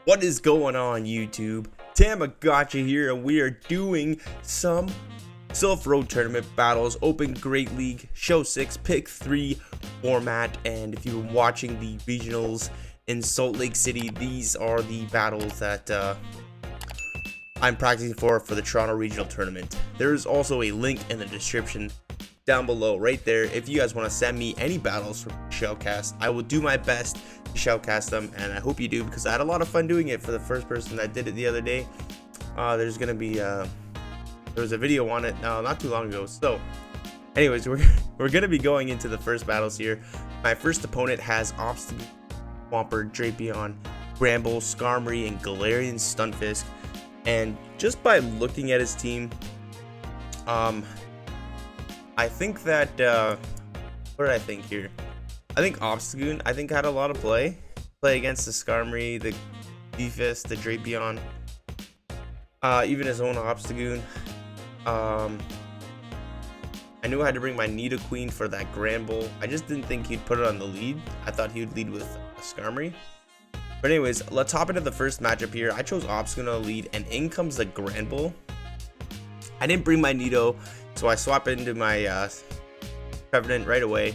What is going on, YouTube? Thammagotcha here, and we are doing some Self-Road Tournament battles, Open Great League, Show 6, Pick 3 format. And if you've been watching the regionals in Salt Lake City, these are the battles that I'm practicing for the Toronto Regional Tournament. There's also a link in the description down below right there if you guys want to send me any battles from Shellcast. I will do my best to Shellcast them, and I hope you do, because I had a lot of fun doing it for the first person that did it the other day. There's gonna be there was a video on it not too long ago. So anyways, we're gonna be going into the first battles here. My first opponent has Obstacle, Swampert, Drapion, Gramble, Skarmory, and Galarian Stunfisk. And just by looking at his team, I think that what did I think here? I think Obstagoon had a lot of play against the Skarmory, the Stunfisk, the Drapion, even his own Obstagoon. I knew I had to bring my Nidoqueen for that Gramble. I just didn't think he'd put it on the lead. I thought he would lead with a Skarmory. But anyways, let's hop into the first matchup here. I chose Obstagoon on the lead, and in comes the Gramble. I didn't bring my Nido, so I swap into my Trevenant right away.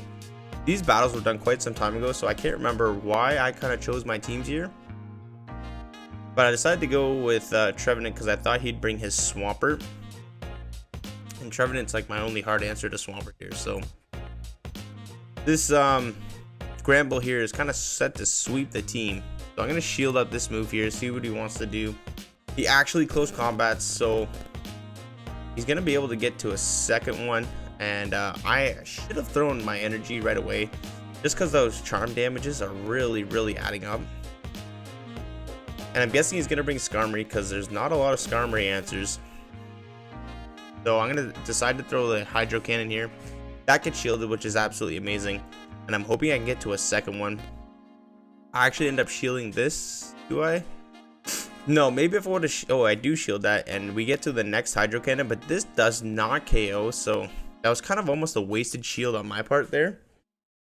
These battles were done quite some time ago, so I can't remember why I kind of chose my teams here. But I decided to go with Trevenant because I thought he'd bring his Swampert. And Trevenant's like my only hard answer to Swampert here. So this Gramble here is kind of set to sweep the team. So I'm going to shield up this move here, see what he wants to do. He actually close combats, so he's going to be able to get to a second one. And I should have thrown my energy right away, just because those charm damages are really adding up. And I'm guessing he's going to bring Skarmory because there's not a lot of Skarmory answers. So I'm going to decide to throw the Hydro Cannon here. That gets shielded, which is absolutely amazing. And I'm hoping I can get to a second one. I actually end up shielding this. Do I? No, maybe if I would have... Oh, I do shield that. And we get to the next Hydro Cannon. But this does not KO. So that was kind of almost a wasted shield on my part there.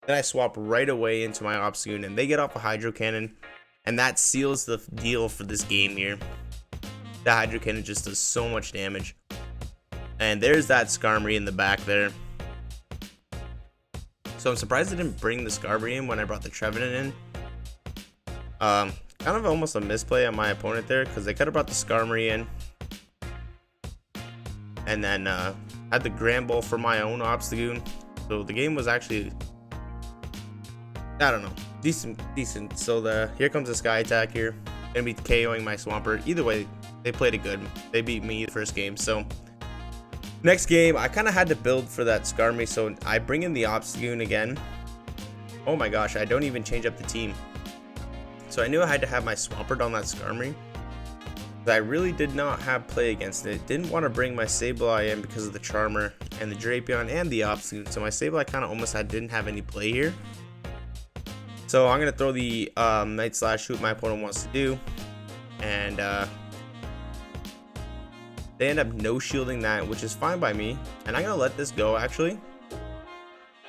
Then I swap right away into my Obstagoon. And they get off a Hydro Cannon. And that seals the deal for this game here. The Hydro Cannon just does so much damage. And there's that Skarmory in the back there. So I'm surprised I didn't bring the Skarmory in when I brought the Trevenant in. Kind of almost a misplay on my opponent there, because they could have brought the Skarmory in. And then had the Gramble for my own Obstagoon. So the game was actually, I don't know, decent. So here comes the Sky Attack here. Gonna be KOing my Swampert. Either way, they played it good. They beat me the first game. So next game, I kind of had to build for that Skarmory, so I bring in the Obstagoon again. Oh my gosh, I don't even change up the team. So I knew I had to have my Swampert on that Skarmory. But I really did not have play against it. Didn't want to bring my Sableye in because of the Charmer and the Drapion and the Obstagoon. So my Sableye kind of almost didn't have any play here. So I'm going to throw the Night Slash, shoot my opponent wants to do. And they end up no shielding that, which is fine by me. And I'm going to let this go actually.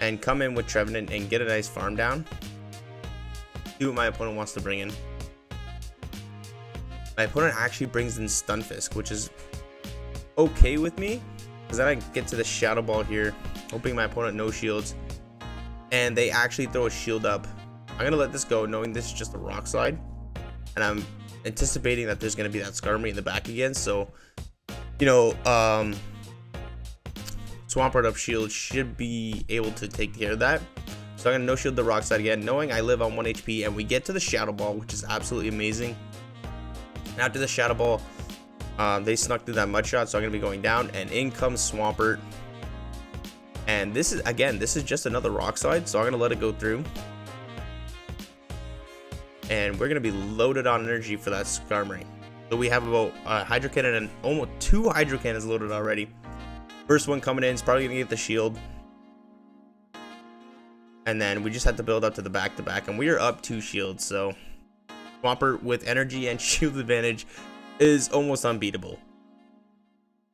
And come in with Trevenant and get a nice farm down. Do what my opponent wants to bring in. My opponent actually brings in Stunfisk, which is okay with me, because then I get to the Shadow Ball here, hoping my opponent no shields. And they actually throw a shield up. I'm going to let this go, knowing this is just a Rock Slide. And I'm anticipating that there's going to be that Skarmory in the back again. So, you know, Swampert up shield should be able to take care of that. So I'm going to no shield the Rock Slide again, knowing I live on 1 HP. And we get to the Shadow Ball, which is absolutely amazing. And after the Shadow Ball, they snuck through that Mud Shot. So I'm going to be going down. And in comes Swampert. And this is just another Rock Slide. So I'm going to let it go through. And we're going to be loaded on energy for that Skarmory. So we have about Hydro Cannon and almost 2 Hydro Cannons loaded already. First one coming in is probably going to get the shield. And then we just have to build up to the back-to-back. And we are up 2 shields. So Swampert with energy and shield advantage is almost unbeatable.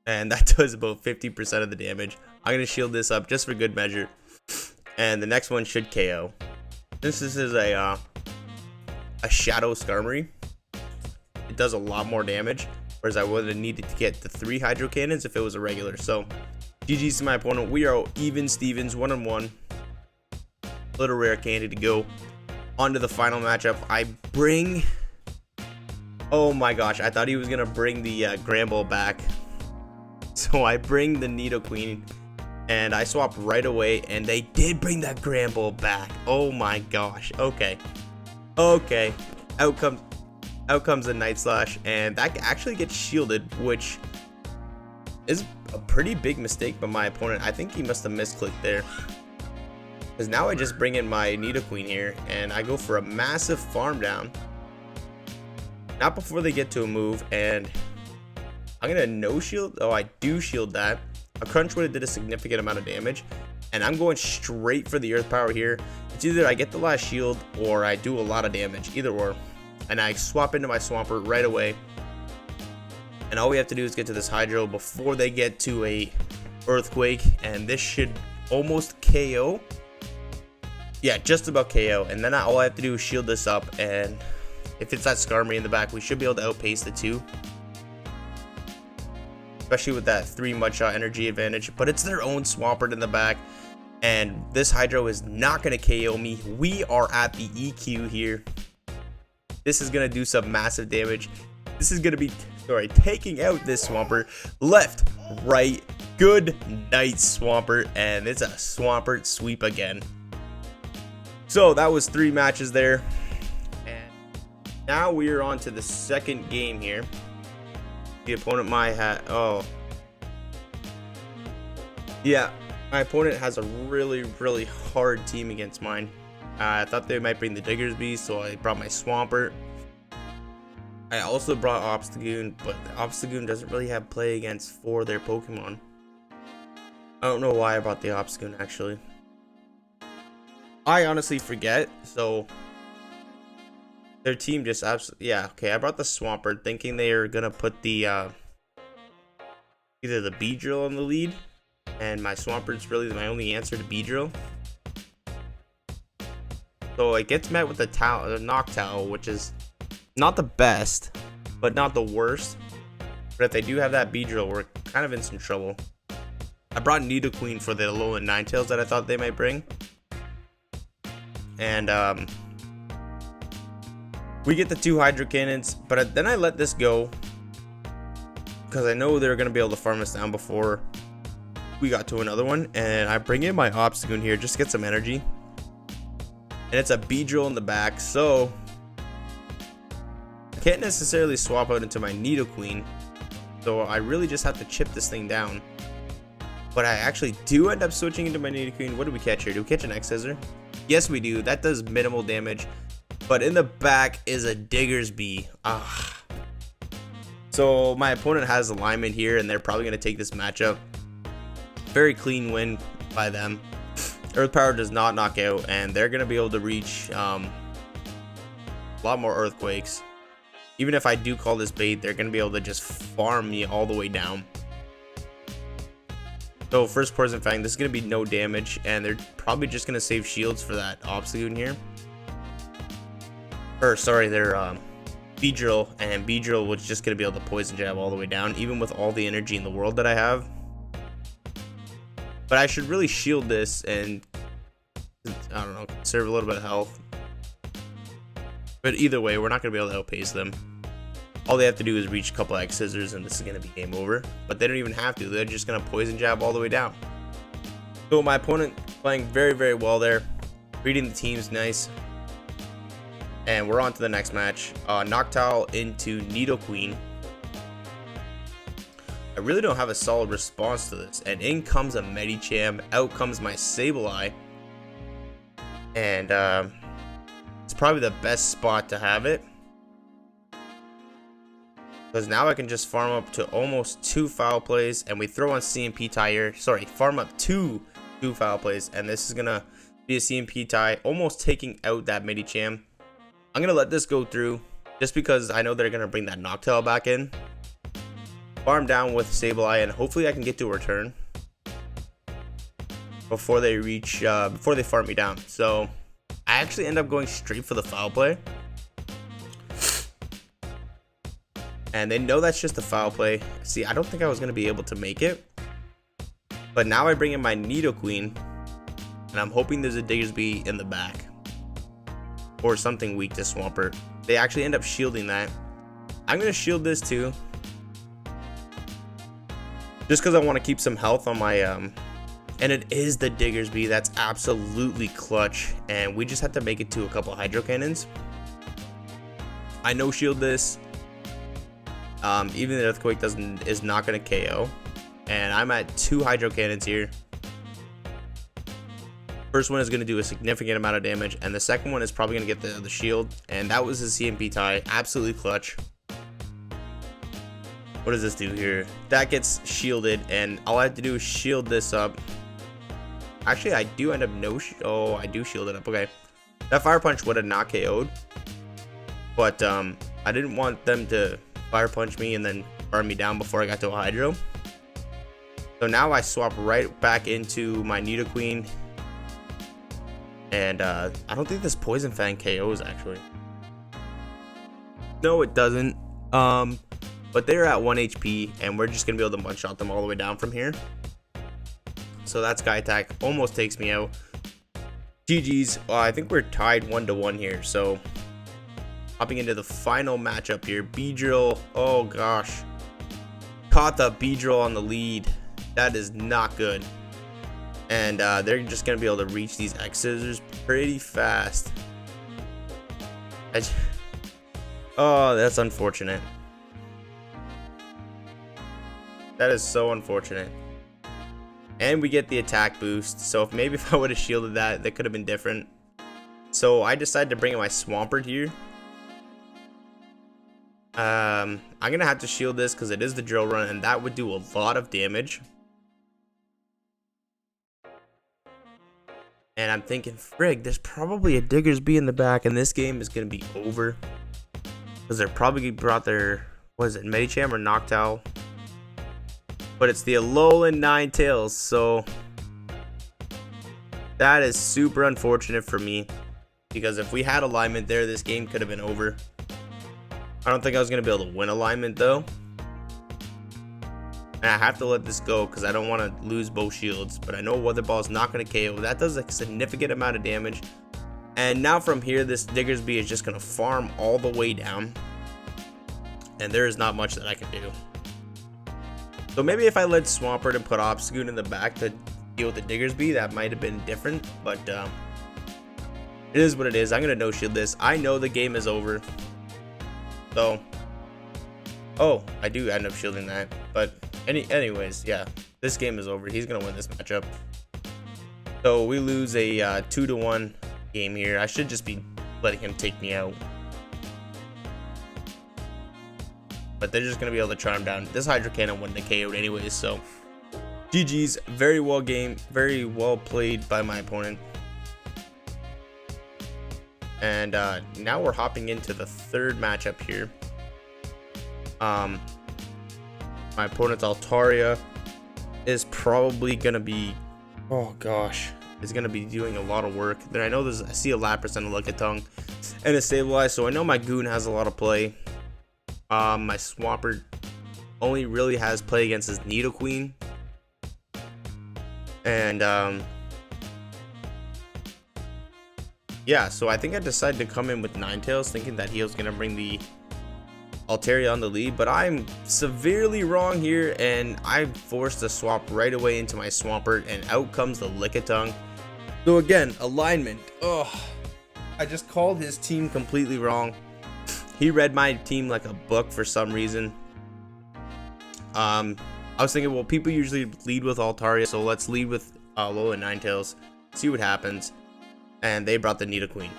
And that does about 50% of the damage. I'm going to shield this up just for good measure. And the next one should KO. This is a Shadow Skarmory. it does a lot more damage, whereas I would have needed to get the 3 hydro cannons if it was a regular. So GG's to my opponent. We are even Stevens, 1-1. Little rare candy to go on to the final matchup. I bring, oh my gosh, I thought he was gonna bring the Gramble back, so I bring the Nidoqueen and I swap right away, and they did bring that Gramble back. Oh my gosh. Okay, out comes a Night Slash, and that actually gets shielded, which is a pretty big mistake by my opponent. I think he must have misclicked there, because now I just bring in my Nidoqueen here and I go for a massive farm down, not before they get to a move, and I'm gonna no shield. Oh, I do shield that. A crunch would have did a significant amount of damage, and I'm going straight for the earth power here. It's either I get the last shield or I do a lot of damage, either or, and I swap into my Swampert right away. And all we have to do is get to this Hydro before they get to a Earthquake, and this should almost KO. Yeah, just about KO. And then all I have to do is shield this up, and if it's that Skarmory in the back, we should be able to outpace the 2. Especially with that 3 Mudshot energy advantage. But it's their own Swampert in the back, and this Hydro is not going to KO me. We are at the EQ here. This is going to do some massive damage. This is going to be, taking out this Swampert. Left, right, good night Swampert, and it's a Swampert sweep again. So that was 3 matches there, and now we are on to the second game here. The opponent yeah, my opponent has a really hard team against mine. I thought they might bring the Diggersby, so I brought my Swampert. I also brought Obstagoon, but the Obstagoon doesn't really have play against 4 of their Pokemon. I don't know why I brought the Obstagoon, actually. I honestly forget, so their team just absolutely, yeah, okay, I brought the Swampert thinking they are gonna put the either the Beedrill on the lead, and my Swampert's really my only answer to Beedrill. So it gets met with the Noctowl, which is not the best, but not the worst. But if they do have that Beedrill, we're kind of in some trouble. I brought Nidoqueen for the Alolan Ninetales that I thought they might bring. And we get the 2 Hydro Cannons, but then I let this go because I know they're going to be able to farm us down before we got to another one. And I bring in my Obstagoon here just to get some energy. And it's a Beedrill in the back, so I can't necessarily swap out into my Nidoqueen. So I really just have to chip this thing down. But I actually do end up switching into my Nidoqueen. What do we catch here? Do we catch an X-Scissor? Yes, we do. That does minimal damage. But in the back is a Diggersby. So my opponent has alignment here, and they're probably going to take this matchup. Very clean win by them. Earth Power does not knock out, and they're going to be able to reach a lot more Earthquakes. Even if I do call this bait, they're going to be able to just farm me all the way down. So first Poison Fang, this is going to be no damage, and they're probably just going to save shields for that Obstagoon here. Or sorry, they're Beedrill, and Beedrill was just going to be able to Poison Jab all the way down, even with all the energy in the world that I have. But I should really shield this and, I don't know, conserve a little bit of health. But either way, we're not going to be able to outpace them. All they have to do is reach a couple X Scissors, and this is going to be game over. But they don't even have to. They're just going to Poison Jab all the way down. So my opponent playing very well there. Reading the teams nice. And we're on to the next match. Noctowl into Nidoqueen. I really don't have a solid response to this. And in comes a Medicham. Out comes my Sableye. And it's probably the best spot to have it. Because now I can just farm up to almost 2 foul plays, and we throw on CMP tie here. Sorry, farm up to 2 foul plays, and this is gonna be a CMP tie, almost taking out that Medicham. I'm gonna let this go through, just because I know they're gonna bring that Noctowl back in. Farm down with Sableye, and hopefully I can get to a return before they reach, before they farm me down. So I actually end up going straight for the foul play. And they know that's just a foul play. See, I don't think I was going to be able to make it. But now I bring in my Nidoqueen. And I'm hoping there's a Diggersby in the back. Or something weak to Swampert. They actually end up shielding that. I'm going to shield this too. Just because I want to keep some health on my... And it is the Diggersby. That's absolutely clutch. And we just have to make it to a couple Hydro Cannons. I no shield this. Even the Earthquake is not going to KO. And I'm at 2 Hydro Cannons here. First one is going to do a significant amount of damage. And the second one is probably going to get the shield. And that was his CMP tie. Absolutely clutch. What does this do here? That gets shielded. And all I have to do is shield this up. Actually, I do end up oh, I do shield it up. Okay. That Fire Punch would have not KO'd. But I didn't want them to Fire Punch me and then burn me down before I got to a Hydro. So now I swap right back into my Nidoqueen. And I don't think this Poison Fang KOs actually. No, it doesn't. But they're at 1 HP and we're just going to be able to one-shot them all the way down from here. So that Sky Attack almost takes me out. GG's. I think we're tied 1-1 here. So hopping into the final matchup here. Beedrill. Oh gosh. Caught the Beedrill on the lead. That is not good. And they're just going to be able to reach these X Scissors pretty fast. Oh, that's unfortunate. That is so unfortunate. And we get the attack boost. So if I would have shielded that, that could have been different. So I decided to bring in my Swampert here. I'm going to have to shield this because it is the Drill Run. And that would do a lot of damage. And I'm thinking, frig, there's probably a Diggersby in the back. And this game is going to be over. Because they're probably brought their, what is it, Medicham or Noctowl? But it's the Alolan Ninetales, so that is super unfortunate for me. Because if we had alignment there, this game could have been over. I don't think I was going to be able to win alignment though. And I have to let this go because I don't want to lose both shields. But I know Weather Ball is not going to KO. That does a significant amount of damage. And now from here, this Diggersby is just going to farm all the way down. And there is not much that I can do. So maybe if I led Swampert and put Obstagoon in the back to deal with the Diggersby, that might have been different. But it is what it is. I'm going to no-shield this. I know the game is over. So, oh, I do end up shielding that. But anyways, yeah, this game is over. He's going to win this matchup. So we lose a 2-1 game here. I should just be letting him take me out. But they're just going to be able to charm down. This Hydro Cannon wouldn't have KO'd anyways, so GG's. Very well played by my opponent. And now we're hopping into the third matchup here. My opponent's Altaria is probably going to be, oh gosh, is going to be doing a lot of work. Then I know I see a Lapras and a Lickitung and a Stabilize, so I know my Goon has a lot of play. My Swampert only really has play against his Nidoqueen. And yeah, so I think I decided to come in with Ninetales, thinking that he was going to bring the Altaria on the lead, but I'm severely wrong here, and I'm forced to swap right away into my Swampert, and out comes the Lickitung. So again, alignment. Oh, I just called his team completely wrong. He read my team like a book for some reason. I was thinking, well, people usually lead with Altaria, so let's lead with Alolan Ninetales, see what happens. And they brought the Nidoqueen.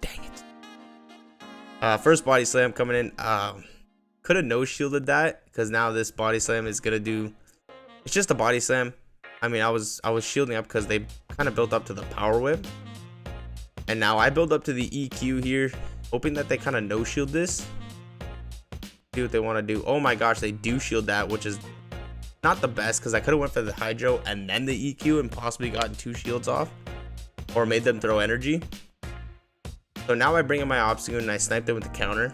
Dang it. First Body Slam coming in. Could have no-shielded that, because now this Body Slam is going to do... It's just a Body Slam. I mean, I was shielding up because they kind of built up to the Power Whip. And now I build up to the EQ here, hoping that they kind of no-shield this. See what they want to do. Oh my gosh, they do shield that, which is not the best, because I could have went for the Hydro and then the EQ and possibly gotten 2 shields off. Or made them throw energy. So now I bring in my Obstagoon and I snipe them with the counter.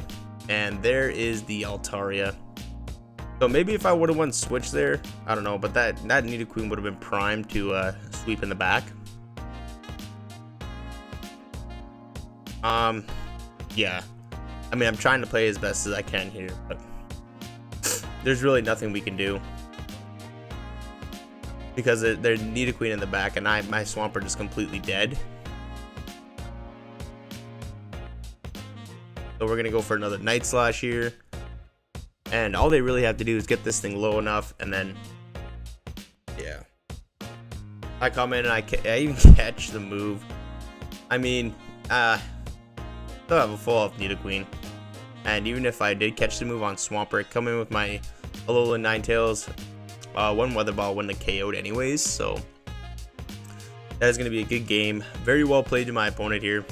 And there is the Altaria. So maybe if I would have won switch there, I don't know, but that Nidoqueen would have been primed to sweep in the back. Yeah. I mean, I'm trying to play as best as I can here, but there's really nothing we can do. Because there's Nidoqueen in the back, and my Swampert is completely dead. So we're going to go for another Night Slash here. And all they really have to do is get this thing low enough, and then, yeah. I come in and I even catch the move. I mean, still have a full health Nidoqueen. And even if I did catch the move on Swampert, come in with my Alolan Ninetales, one Weather Ball wouldn't have KO'd anyways, so that is going to be a good game. Very well played to my opponent here.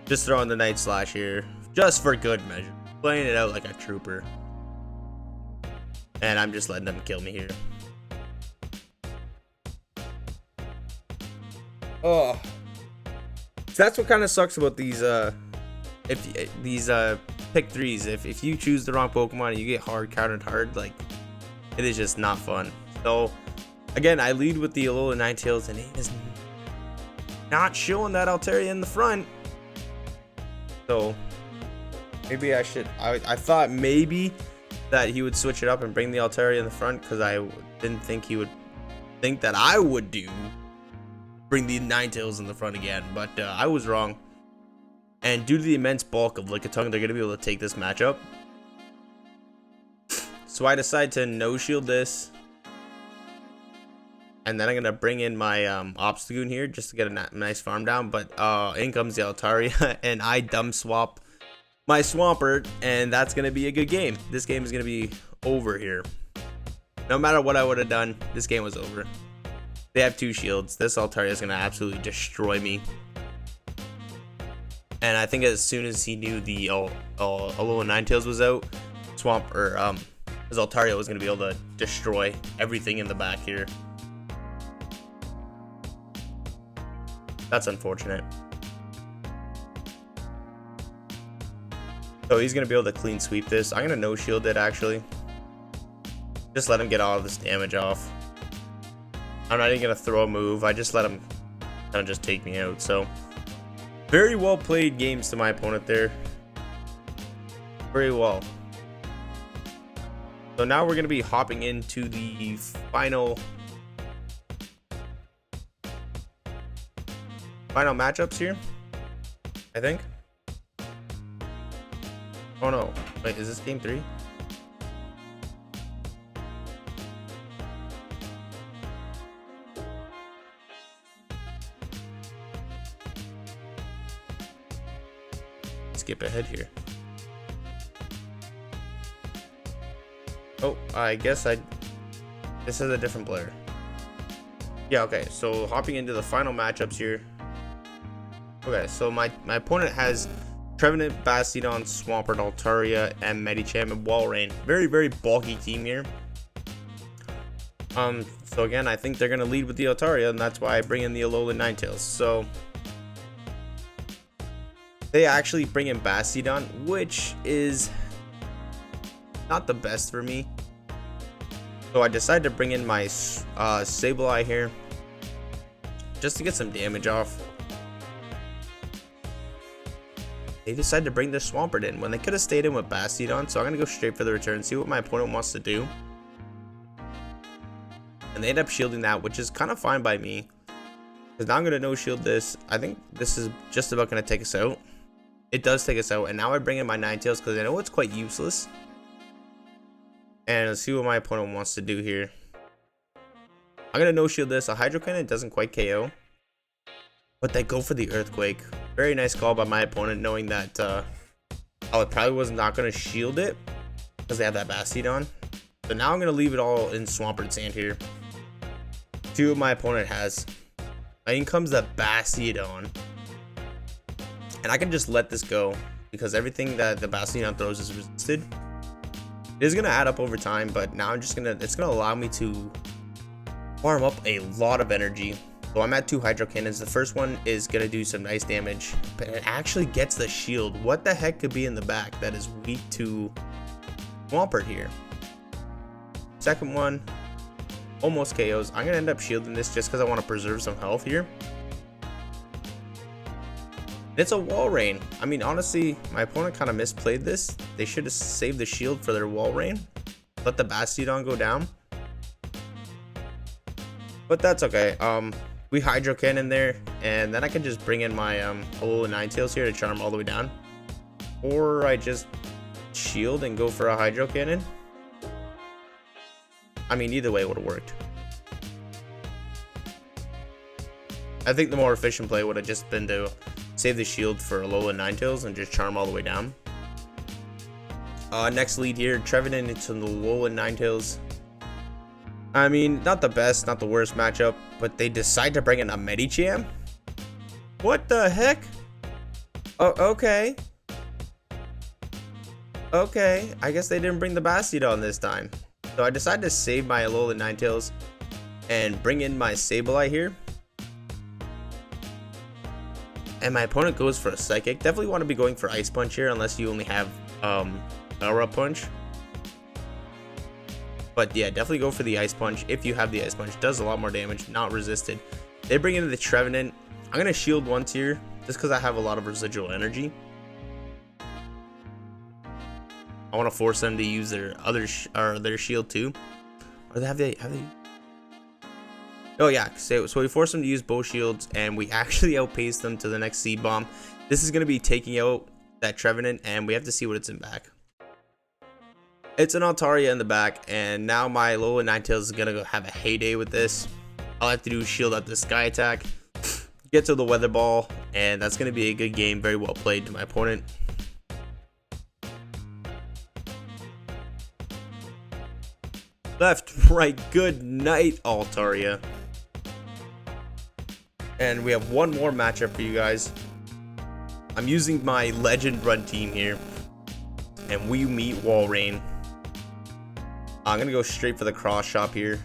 Just throwing the Night Slash here, just for good measure. Playing it out like a trooper. And I'm just letting them kill me here. Oh. So that's what kind of sucks about these, pick threes. If you choose the wrong Pokemon and you get countered hard, like, it is just not fun. So, again, I lead with the Alolan Ninetales, and it is not showing that Altaria in the front. So maybe I should. I thought maybe that he would switch it up and bring the Altaria in the front, because I didn't think he would think that I would bring the Ninetales in the front again. But I was wrong. And due to the immense bulk of Lickitung, they're going to be able to take this matchup. So I decide to no shield this. And then I'm going to bring in my Obstagoon here just to get a nice farm down. But in comes the Altaria, and I dumb swap my Swampert, and that's going to be a good game. This game is going to be over here. No matter what I would have done, this game was over. They have 2 shields. This Altaria is going to absolutely destroy me. And I think as soon as he knew the Alolan Ninetales was out, his Altaria was going to be able to destroy everything in the back here. That's unfortunate. So he's going to be able to clean sweep this. I'm going to no shield it, actually. Just let him get all of this damage off. I'm not even going to throw a move. I just let him kind of just take me out. So very well played games to my opponent there. Very well. So now we're going to be hopping into the final matchups here, I think. Oh no, wait, is this game 3? Skip ahead here. Oh, I guess this is a different player. Yeah, okay, so hopping into the final matchups here. Okay, so my opponent has Trevenant, Bastiodon, Swampert, Altaria, and Medicham and Walrein. Very, very bulky team here. So again, I think they're gonna lead with the Altaria, and that's why I bring in the Alolan Ninetales. So they actually bring in Bastiodon, which is not the best for me. So I decided to bring in my Sableye here, just to get some damage off. They decided to bring their Swampert in when they could have stayed in with Bastiodon, so I'm going to go straight for the return, see what my opponent wants to do. And they end up shielding that, which is kind of fine by me. Because now I'm going to no-shield this. I think this is just about going to take us out. It does take us out, and now I bring in my Ninetales because I know it's quite useless. And let's see what my opponent wants to do here. I'm going to no-shield this. A Hydro Cannon doesn't quite KO. But they go for the Earthquake. Very nice call by my opponent, knowing that I probably was not going to shield it because they have that Bastiodon. So now I'm going to leave it all in Swampert's hand here. See what my opponent has. In comes the Bastiodon. And I can just let this go because everything that the Bastiodon throws is resisted. It is going to add up over time, but now it's going to allow me to farm up a lot of energy. So I'm at 2 hydro cannons. The first one is gonna do some nice damage, but it actually gets the shield. What the heck could be in the back that is weak to Swampert here? Second one almost KOs. I'm gonna end up shielding this just because I want to preserve some health here. It's a wall rain. I mean, honestly, my opponent kind of misplayed this. They should have saved the shield for their wall rain. Let the Bastiodon go down. But that's okay. We hydro cannon there, and then I can just bring in my Alola Ninetales here to charm all the way down. Or I just shield and go for a hydro cannon. I mean, either way would have worked. I think the more efficient play would have just been to save the shield for Alola Ninetales and just charm all the way down. Next lead here, Trevenant into the Alola Ninetales. I mean, not the best, not the worst matchup, but they decide to bring in a Medicham? What the heck? Oh, okay. Okay, I guess they didn't bring the Bastiodon this time. So I decided to save my Alola Ninetales and bring in my Sableye here. And my opponent goes for a Psychic. Definitely want to be going for Ice Punch here unless you only have Power Up Punch. But yeah, definitely go for the Ice Punch if you have the Ice Punch. Does a lot more damage, not resisted. They bring in the Trevenant. I'm going to shield once here just because I have a lot of residual energy. I want to force them to use their their shield too. Or have they? Oh yeah, so we force them to use both shields, and we actually outpace them to the next Seed Bomb. This is going to be taking out that Trevenant, and we have to see what it's in back. It's an Altaria in the back, and now my Alola Ninetales is going to go have a heyday with this. All I have to do is shield out the Sky Attack, get to the Weather Ball, and that's going to be a good game. Very well played to my opponent. Left, right, good night, Altaria. And we have one more matchup for you guys. I'm using my Legend Run team here, and we meet Walrein. I'm gonna go straight for the cross shop here.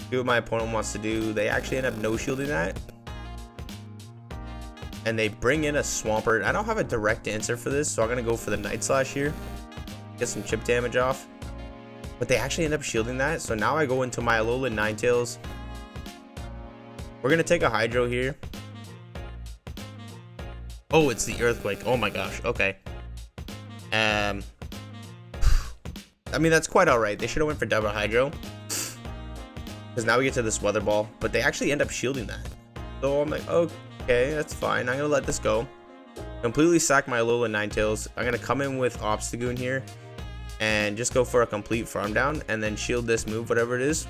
See what my opponent wants to do. They actually end up no shielding that, and they bring in a Swampert. I don't have a direct answer for this, so I'm gonna go for the Night Slash here, get some chip damage off. But they actually end up shielding that, so now I go into my Alola Ninetales. We're gonna take a Hydro here. Oh, it's the Earthquake. Oh my gosh. Okay. I mean, that's quite alright. They should have went for double Hydro, because now we get to this Weather Ball, but they actually end up shielding that. So I'm like, okay, that's fine. I'm gonna let this go. Completely sack my Alola Ninetales. I'm gonna come in with Obstagoon here and just go for a complete farm down, and then shield this move, whatever it is,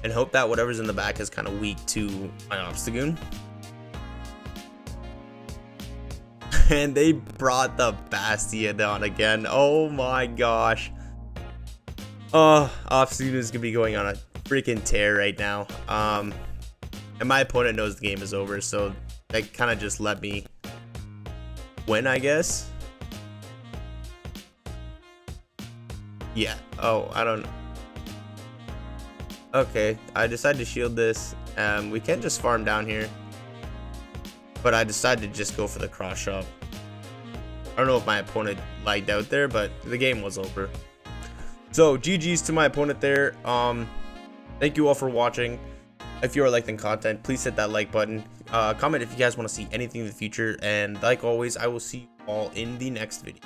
and hope that whatever's in the back is kind of weak to my Obstagoon. And they brought the Bastiodon again. Oh my gosh. Oh, Obstagoon is gonna be going on a freaking tear right now. And my opponent knows the game is over, so they kind of just let me win, I guess. Yeah. Oh, I don't know. Okay, I decided to shield this. We can just farm down here, but I decided to just go for the cross shop. I don't know if my opponent lagged out there, but the game was over. So GG's to my opponent there. Thank you all for watching. If you are liking content, please hit that like button. Comment if you guys want to see anything in the future, and like always, I will see you all in the next video.